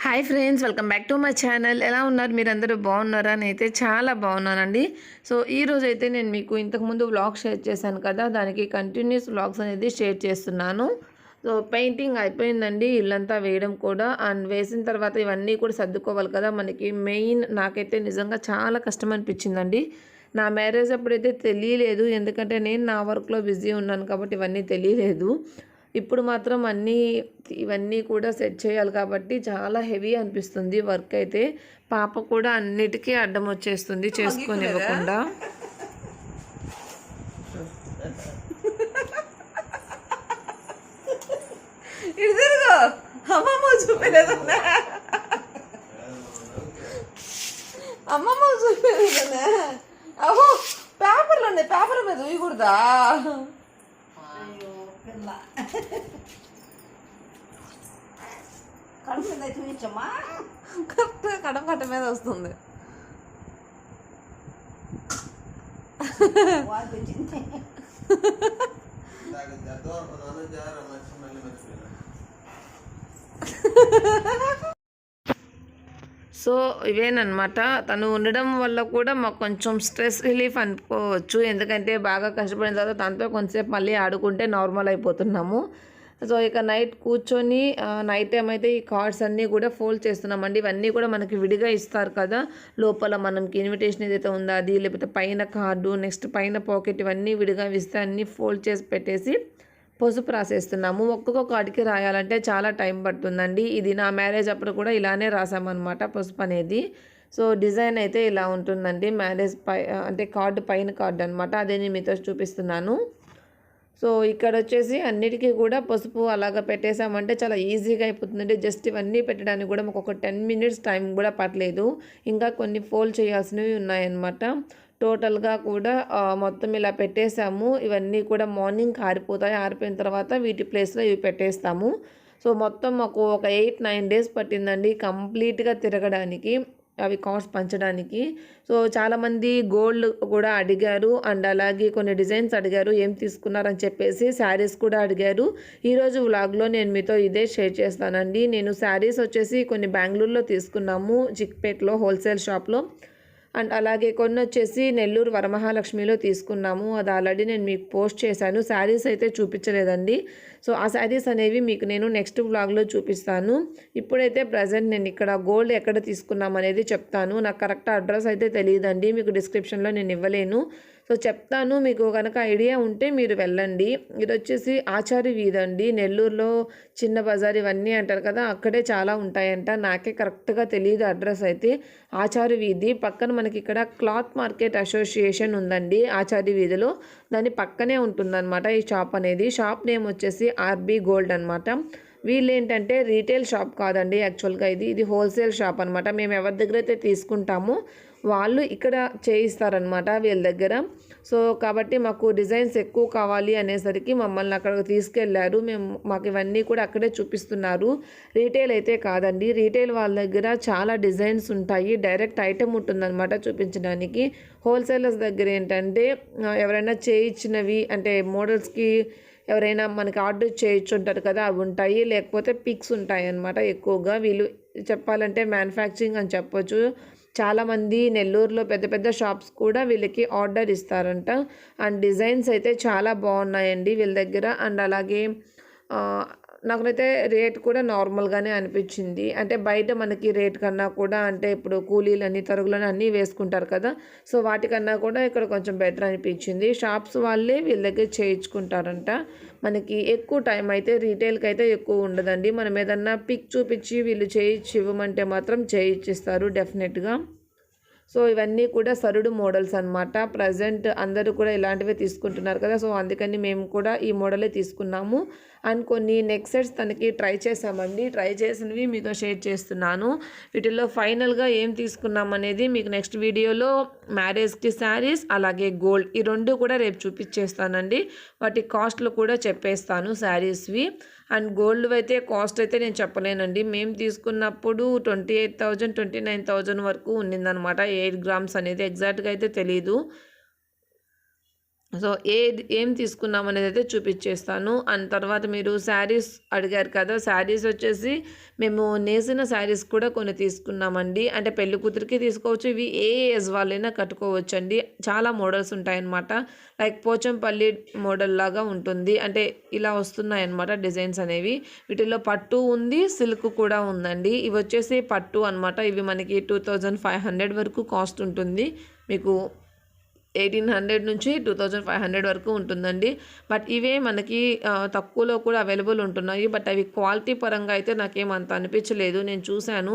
Hi friends, welcome back to my channel. ఎలా ఉన్నారు? మీరందరూ బాగున్నారా? నేనైతే చాలా బాగున్నానండి. సో ఈరోజు అయితే నేను మీకు ఇంతకుముందు వ్లాగ్ షేర్ చేశాను కదా, దానికి కంటిన్యూస్ వ్లాగ్స్ అనేది షేర్ చేస్తున్నాను. సో పెయింటింగ్ అయిపోయిందండి, ఇల్లంతా వేయడం కూడా. అండ్ వేసిన తర్వాత ఇవన్నీ కూడా సర్దుకోవాలి కదా మనకి. మెయిన్ నాకైతే నిజంగా చాలా కష్టం అనిపించిందండి. నా మ్యారేజ్ అప్పుడైతే తెలియలేదు, ఎందుకంటే నేను నా వర్క్లో బిజీ ఉన్నాను కాబట్టి ఇవన్నీ తెలియలేదు. ఇప్పుడు మాత్రం ఇవన్నీ కూడా సెట్ చేయాలి కాబట్టి చాలా హెవీ అనిపిస్తుంది వర్క్ అయితే. పాప కూడా అన్నిటికీ అడ్డం వచ్చేస్తుంది చేసుకొనివ్వకుండా. అమ్మమ్మ చూపేది అహో పేపర్లు ఉన్నాయి, పేపర్ మీద ఇవ్వకూడదా? కడుపు మీద చూపించమ్మా, కరెక్ట్గా కడప కట్ట మీద వస్తుంది. సో ఇవేనమాట, తను ఉండడం వల్ల కూడా మాకు కొంచెం స్ట్రెస్ రిలీఫ్ అనుకోవచ్చు. ఎందుకంటే బాగా కష్టపడిన తర్వాత తనతో కొంచెంసేపు మళ్ళీ ఆడుకుంటే నార్మల్ అయిపోతున్నాము. సో ఇక నైట్ కూర్చొని నైట్ టైం అయితే ఈ కార్డ్స్ అన్నీ కూడా ఫోల్డ్ చేస్తున్నామండి. ఇవన్నీ కూడా మనకి విడిగా ఇస్తారు కదా, లోపల మనకి ఇన్విటేషన్ ఏదైతే ఉందో అది, లేకపోతే పైన కార్డు, నెక్స్ట్ పైన పాకెట్, ఇవన్నీ విడిగా ఇస్తే అన్నీ ఫోల్డ్ చేసి పెట్టేసి పసుపు రాసేస్తున్నాము. ఒక్కొక్క కార్డుకి రాయాలంటే చాలా టైం పడుతుందండి. ఇది నా మ్యారేజ్ అప్పుడు కూడా ఇలానే రాసామన్నమాట పసుపు అనేది. సో డిజైన్ అయితే ఇలా ఉంటుందండి. మ్యారేజ్ అంటే కార్డు పైన కార్డు అనమాట, అదే నేను మీతో చూపిస్తున్నాను. సో ఇక్కడ వచ్చేసి అన్నిటికీ కూడా పసుపు అలాగ పెట్టేసామంటే చాలా ఈజీగా అయిపోతుందండి. జస్ట్ ఇవన్నీ పెట్టడానికి కూడా మాకు ఒక 10 minutes టైం కూడా పట్టలేదు. ఇంకా కొన్ని ఫోల్డ్ చేయాల్సినవి ఉన్నాయన్నమాట. టోటల్గా కూడా మొత్తం ఇలా పెట్టేసాము. ఇవన్నీ కూడా మార్నింగ్ ఆరిపోతాయి. ఆరిపోయిన తర్వాత వీటి ప్లేస్లో ఇవి పెట్టేస్తాము. సో మొత్తం మాకు ఒక 8-9 days పట్టిందండి కంప్లీట్గా తిరగడానికి, అవి కాస్ట్ పంచడానికి. సో చాలామంది గోల్డ్ కూడా అడిగారు, అండ్ అలాగే కొన్ని డిజైన్స్ అడిగారు, ఏం తీసుకున్నారని చెప్పేసి. శారీస్ కూడా అడిగారు. ఈరోజు వ్లాగ్లో నేను మీతో ఇదే షేర్ చేస్తానండి. నేను శారీస్ వచ్చేసి కొన్ని బెంగళూరులో తీసుకున్నాము, చిక్పేట్లో హోల్సేల్ షాప్లో. అండ్ అలాగే కొన్ని వచ్చేసి నెల్లూరు వరమహాలక్ష్మిలో తీసుకున్నాము. అది ఆల్రెడీ నేను మీకు పోస్ట్ చేశాను. శారీస్ అయితే చూపించలేదండి. సో ఆ శారీస్ అనేవి మీకు నేను నెక్స్ట్ వ్లాగ్లో చూపిస్తాను. ఇప్పుడైతే ప్రజెంట్ నేను ఇక్కడ గోల్డ్ ఎక్కడ తీసుకున్నాం అనేది చెప్తాను. నాకు కరెక్ట్ అడ్రస్ అయితే తెలియదండి, మీకు డిస్క్రిప్షన్లో నేను ఇవ్వలేను. సో చెప్తాను, మీకు కనుక ఐడియా ఉంటే మీరు వెళ్ళండి. ఇది వచ్చేసి ఆచారి వీధి అండి, నెల్లూరులో చిన్న బజార్ ఇవన్నీ అంటారు కదా, అక్కడే చాలా ఉంటాయంట. నాకే కరెక్ట్గా తెలియదు అడ్రస్ అయితే. ఆచారి వీధి పక్కన మనకి ఇక్కడ క్లాత్ మార్కెట్ అసోసియేషన్ ఉందండి ఆచారి వీధిలో, దాని పక్కనే ఉంటుందన్నమాట ఈ షాప్ అనేది. షాప్ నేమ్ వచ్చేసి ఆర్బీ గోల్డ్ అనమాట. వీళ్ళు ఏంటంటే రీటైల్ షాప్ కాదండి, యాక్చువల్గా ఇది హోల్సేల్ షాప్ అనమాట. మేము ఎవరి దగ్గర అయితే తీసుకుంటామో వాళ్ళు ఇక్కడ చేయిస్తారనమాట వీళ్ళ దగ్గర. సో కాబట్టి మాకు డిజైన్స్ ఎక్కువ కావాలి అనేసరికి మమ్మల్ని అక్కడికి తీసుకెళ్లారు. మాకు ఇవన్నీ కూడా అక్కడే చూపిస్తున్నారు. రీటైల్ అయితే కాదండి, రీటైల్ వాళ్ళ దగ్గర చాలా డిజైన్స్ ఉంటాయి, డైరెక్ట్ ఐటమ్ ఉంటుందన్నమాట చూపించడానికి. హోల్సేలర్స్ దగ్గర ఏంటంటే ఎవరైనా చేయించినవి అంటే మోడల్స్కి ఎవరైనా మనకి ఆర్డర్ చేయించుంటారు కదా, అవి ఉంటాయి. లేకపోతే పిక్స్ ఉంటాయి అన్నమాట ఎక్కువగా. వీళ్ళు చెప్పాలంటే మ్యానుఫ్యాక్చరింగ్ అని చెప్పొచ్చు. చాలామంది నెల్లూరులో పెద్ద పెద్ద షాప్స్ కూడా వీళ్ళకి ఆర్డర్ ఇస్తారంట. అండ్ డిజైన్స్ అయితే చాలా బాగున్నాయండి వీళ్ళ దగ్గర. అండ్ అలాగే నాకైతే రేట్ కూడా నార్మల్గానే అనిపించింది. అంటే బయట మనకి రేట్ కన్నా కూడా, అంటే ఇప్పుడు కూలీలని తరుగులని అన్నీ వేసుకుంటారు కదా, సో వాటికన్నా కూడా ఇక్కడ కొంచెం బెటర్ అనిపించింది. షాప్స్ వాళ్ళే వీళ్ళ దగ్గర చేయించుకుంటారంట. మనకి ఎక్కువ టైం అయితే రీటైల్కి అయితే ఎక్కువ ఉండదండి. మనం ఏదన్నా పిక్ చూపించి వీళ్ళు చేయించి ఇవ్వమంటే మాత్రం చేయించిస్తారు డెఫినెట్గా. సో ఇవన్నీ కూడా సరుడు మోడల్స్ అనమాట. ప్రజెంట్ అందరూ కూడా ఇలాంటివే తీసుకుంటున్నారు కదా, సో అందుకని మేము కూడా ఈ మోడలే తీసుకున్నాము. అండ్ కొన్ని నెక్ సెట్స్ తనకి ట్రై చేసామండి. ట్రై చేసినవి మీతో షేర్ చేస్తున్నాను. వీటిల్లో ఫైనల్గా ఏం తీసుకున్నాం అనేది మీకు నెక్స్ట్ వీడియోలో, మ్యారేజ్కి శారీస్ అలాగే గోల్డ్ ఈ రెండు కూడా రేపు చూపించేస్తానండి. వాటి కాస్ట్లు కూడా చెప్పేస్తాను శారీస్వి. అండ్ గోల్డ్ అయితే కాస్ట్ అయితే నేను చెప్పలేనండి. మేము తీసుకున్నప్పుడు 28,000 29,000 వరకు ఉన్నిందనమాట 8 grams అనేది. ఎగ్జాక్ట్గా అయితే తెలీదు. సో ఏం తీసుకున్నాం అనేది అయితే చూపించేస్తాను. అండ్ తర్వాత మీరు శారీస్ అడిగారు కదా, శారీస్ వచ్చేసి మేము నేసిన శారీస్ కూడా కొన్ని తీసుకున్నామండి. అంటే పెళ్లి కూతురికి తీసుకోవచ్చు, ఇవి ఏ ఏజ్ వాళ్ళైనా కట్టుకోవచ్చు అండి. చాలా మోడల్స్ ఉంటాయన్నమాట. లైక్ పోచంపల్లి మోడల్ లాగా ఉంటుంది, అంటే ఇలా వస్తున్నాయన్నమాట డిజైన్స్ అనేవి. వీటిలో పట్టు ఉంది, సిల్క్ కూడా ఉందండి. ఇవి వచ్చేసి పట్టు అనమాట. ఇవి మనకి 2500 వరకు కాస్ట్ ఉంటుంది. మీకు 1800 నుంచి 2500 వరకు ఉంటుందండి. బట్ ఇవే మనకి తక్కువలో కూడా అవైలబుల్ ఉంటున్నాయి. బట్ అవి క్వాలిటీ పరంగా అయితే నాకేమంత అనిపించలేదు, నేను చూశాను.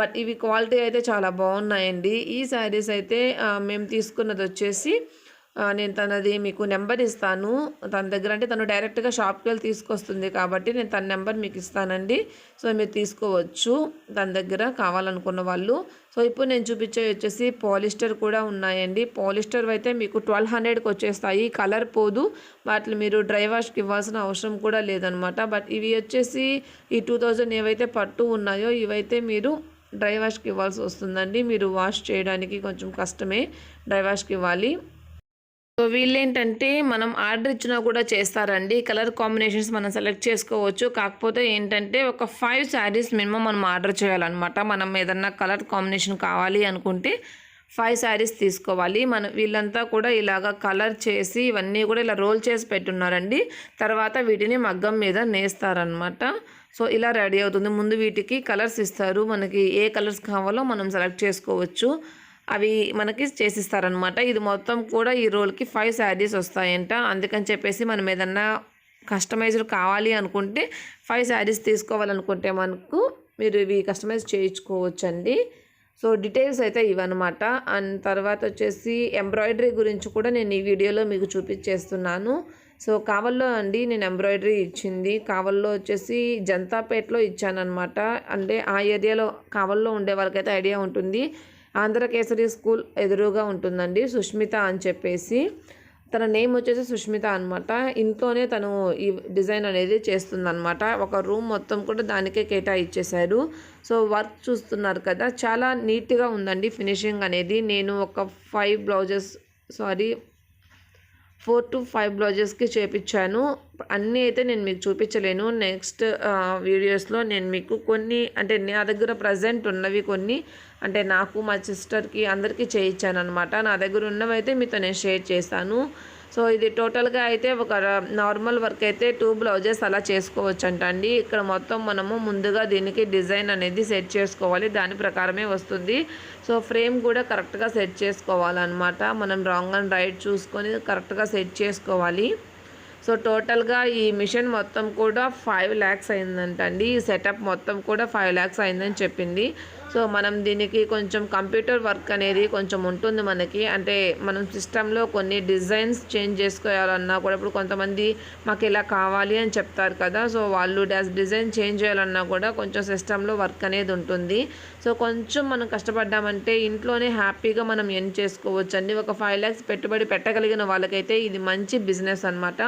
బట్ ఇవి క్వాలిటీ అయితే చాలా బాగున్నాయండి. ఈ శారీస్ అయితే మేము తీసుకున్నది వచ్చేసి నేను తనది మీకు నెంబర్ ఇస్తాను. తన దగ్గర అంటే తను డైరెక్ట్గా షాప్కి వెళ్ళి తీసుకొస్తుంది కాబట్టి నేను తన నెంబర్ మీకు ఇస్తానండి. సో మీరు తీసుకోవచ్చు తన దగ్గర కావాలనుకున్న వాళ్ళు. సో ఇప్పుడు నేను చూపించేవి వచ్చేసి పాలిస్టర్ కూడా ఉన్నాయండి. పాలిస్టర్ అయితే మీకు 1200కి వచ్చేస్తాయి. కలర్ పోదు, వాటిని మీరు డ్రై వాష్కి ఇవ్వాల్సిన అవసరం కూడా లేదనమాట. బట్ ఇవి వచ్చేసి ఈ 2000 ఏవైతే పట్టు ఉన్నాయో ఇవైతే మీరు డ్రై వాష్కి ఇవ్వాల్సి వస్తుందండి. మీరు వాష్ చేయడానికి కొంచెం కష్టమే, డ్రై వాష్కి ఇవ్వాలి. సో వీళ్ళేంటంటే మనం ఆర్డర్ ఇచ్చినా కూడా చేస్తారండి. కలర్ కాంబినేషన్స్ మనం సెలెక్ట్ చేసుకోవచ్చు. కాకపోతే ఏంటంటే ఒక 5 శారీస్ మినిమం మనం ఆర్డర్ చేయాలన్నమాట. మనం ఏదన్నా కలర్ కాంబినేషన్ కావాలి అనుకుంటే 5 శారీస్ తీసుకోవాలి. వీళ్ళంతా కూడా ఇలాగ కలర్ చేసి ఇవన్నీ కూడా ఇలా రోల్ చేసి పెట్టున్నారండి. తర్వాత వీటిని మగ్గం మీద నేస్తారనమాట. సో ఇలా రెడీ అవుతుంది. ముందు వీటికి కలర్స్ ఇస్తారు. మనకి ఏ కలర్స్ కావాలో మనం సెలెక్ట్ చేసుకోవచ్చు. అవి మనకి చేసిస్తారనమాట. ఇది మొత్తం కూడా ఈ రోల్కి 5 శారీస్ వస్తాయంట. అందుకని చెప్పేసి మనం ఏదన్నా కస్టమైజ్డ్ కావాలి అనుకుంటే 5 శారీస్ తీసుకోవాలనుకుంటే మీరు ఇవి కస్టమైజ్ చేయించుకోవచ్చండి. సో డీటెయిల్స్ అయితే ఇవన్నమాట. అండ్ తర్వాత వచ్చేసి ఎంబ్రాయిడరీ గురించి కూడా నేను ఈ వీడియోలో మీకు చూపించేస్తున్నాను. సో కావల్లో అండి నేను ఎంబ్రాయిడరీ ఇచ్చింది. కావల్లో వచ్చేసి జనతాపేటలో ఇచ్చానమాట. అంటే ఆ ఏరియాలో కావల్లో ఉండే వాళ్ళకైతే ఐడియా ఉంటుంది. ఆంధ్రకేసరి స్కూల్ ఎదురుగా ఉంటుందండి, సుష్మిత అని చెప్పేసి. తన నేమ్ వచ్చేసి సుష్మిత అనమాట. ఇంట్లోనే తను ఈ డిజైన్ అనేది చేస్తుందన్నమాట. ఒక రూమ్ మొత్తం కూడా దానికే కేటాయించేశారు. సో వర్క్ చూస్తున్నారు కదా, చాలా నీట్గా ఉందండి ఫినిషింగ్ అనేది. నేను ఒక 4 to 5 బ్లౌజెస్కి చేపించాను. అన్నీ అయితే నేను మీకు చూపించలేను. నెక్స్ట్ వీడియోస్లో నేను మీకు కొన్ని, అంటే నా దగ్గర ప్రజెంట్ ఉన్నవి కొన్ని, అంటే నాకు మా సిస్టర్కి అందరికీ చేయించాను అనమాట. నా దగ్గర ఉన్నవి అయితే మీతో నేను షేర్ చేస్తాను. సో ఇది టోటల్గా అయితే ఒక నార్మల్ వర్క్ అయితే 2 బ్లౌజెస్ అలా చేసుకోవచ్చు అండి. ఇక్కడ మొత్తం మనము ముందుగా దీనికి డిజైన్ అనేది సెట్ చేసుకోవాలి, దాని ప్రకారమే వస్తుంది. సో ఫ్రేమ్ కూడా కరెక్ట్గా సెట్ చేసుకోవాలన్నమాట. మనం రాంగ్ అండ్ రైట్ చూసుకొని కరెక్ట్గా సెట్ చేసుకోవాలి. సో టోటల్గా ఈ మిషన్ మొత్తం కూడా 5 lakhs అయిందంటండి. ఈ సెటప్ మొత్తం కూడా 5 lakhs అయిందని చెప్పింది. సో మనం దీనికి కొంచెం కంప్యూటర్ వర్క్ అనేది కొంచెం ఉంటుంది మనకి. అంటే మనం సిస్టంలో కొన్ని డిజైన్స్ చేంజ్ చేసుకోవాలన్నా కూడా, ఇప్పుడు కొంతమంది మాకు ఇలా కావాలి అని చెప్తారు కదా, సో వాళ్ళు డిజైన్ చేంజ్ చేయాలన్నా కూడా కొంచెం సిస్టంలో వర్క్ అనేది ఉంటుంది. సో కొంచెం మనం కష్టపడ్డామంటే ఇంట్లోనే హ్యాపీగా మనం ఎర్న్ చేసుకోవచ్చు అండి. ఒక 5 lakhs పెట్టుబడి పెట్టగలిగిన వాళ్ళకైతే ఇది మంచి బిజినెస్ అనమాట.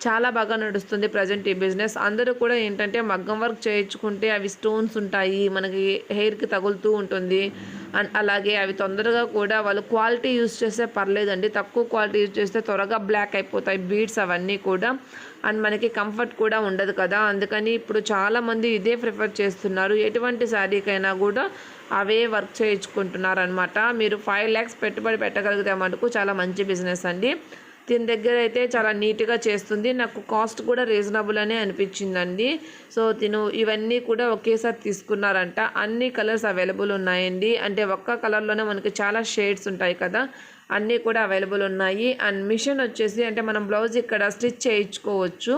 చాలా బాగా నడుస్తుంది ప్రజెంట్ ఈ బిజినెస్. అందరూ కూడా ఏంటంటే మగ్గం వర్క్ చేయించుకుంటే అవి స్టోన్స్ ఉంటాయి, మనకి హెయిర్కి తగులుతూ ఉంటుంది. అండ్ అలాగే అవి తొందరగా కూడా వాళ్ళు క్వాలిటీ యూజ్ చేస్తే పర్లేదండి, తక్కువ క్వాలిటీ యూజ్ చేస్తే త్వరగా బ్లాక్ అయిపోతాయి బీడ్స్ అవన్నీ కూడా. అండ్ మనకి కంఫర్ట్ కూడా ఉండదు కదా, అందుకని ఇప్పుడు చాలామంది ఇదే ప్రిఫర్ చేస్తున్నారు. ఎటువంటి శారీకైనా కూడా అవే వర్క్ చేయించుకుంటున్నారు అనమాట. మీరు 5 lakhs పెట్టుబడి పెట్టగలిగితే మటుకు చాలా మంచి బిజినెస్ అండి. దీని దగ్గర అయితే చాలా నీట్గా చేస్తుంది. నాకు కాస్ట్ కూడా రీజనబుల్ అనే అనిపించిందండి. సో ఇవన్నీ కూడా ఒకేసారి తీసుకున్నారంట. అన్ని కలర్స్ అవైలబుల్ ఉన్నాయండి. అంటే ఒక్క కలర్లోనే మనకి చాలా షేడ్స్ ఉంటాయి కదా, అన్నీ కూడా అవైలబుల్ ఉన్నాయి. అండ్ మిషన్ వచ్చేసి అంటే మనం బ్లౌజ్ ఇక్కడ స్టిచ్ చేయించుకోవచ్చు,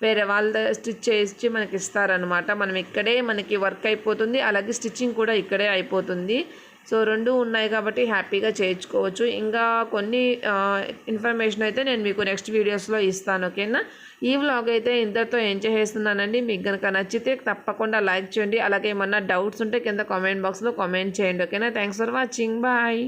వేరే వాళ్ళ స్టిచ్ చేయించి మనకి ఇస్తారనమాట. మనం ఇక్కడే మనకి వర్క్ అయిపోతుంది, అలాగే స్టిచ్చింగ్ కూడా ఇక్కడే అయిపోతుంది. సో 2 ఉన్నాయి కాబట్టి హ్యాపీగా చేయించుకోవచ్చు. ఇంకా కొన్ని ఇన్ఫర్మేషన్ అయితే నేను మీకు నెక్స్ట్ వీడియోస్లో ఇస్తాను, ఓకేనా. ఈ వ్లాగ్ అయితే ఇంతతో ఏం చేస్తున్నానండి. మీకు కనుక నచ్చితే తప్పకుండా లైక్ చేయండి. అలాగే ఏమన్నా డౌట్స్ ఉంటే కింద కామెంట్ బాక్స్లో కామెంట్ చేయండి, ఓకేనా. Thanks for watching, bye.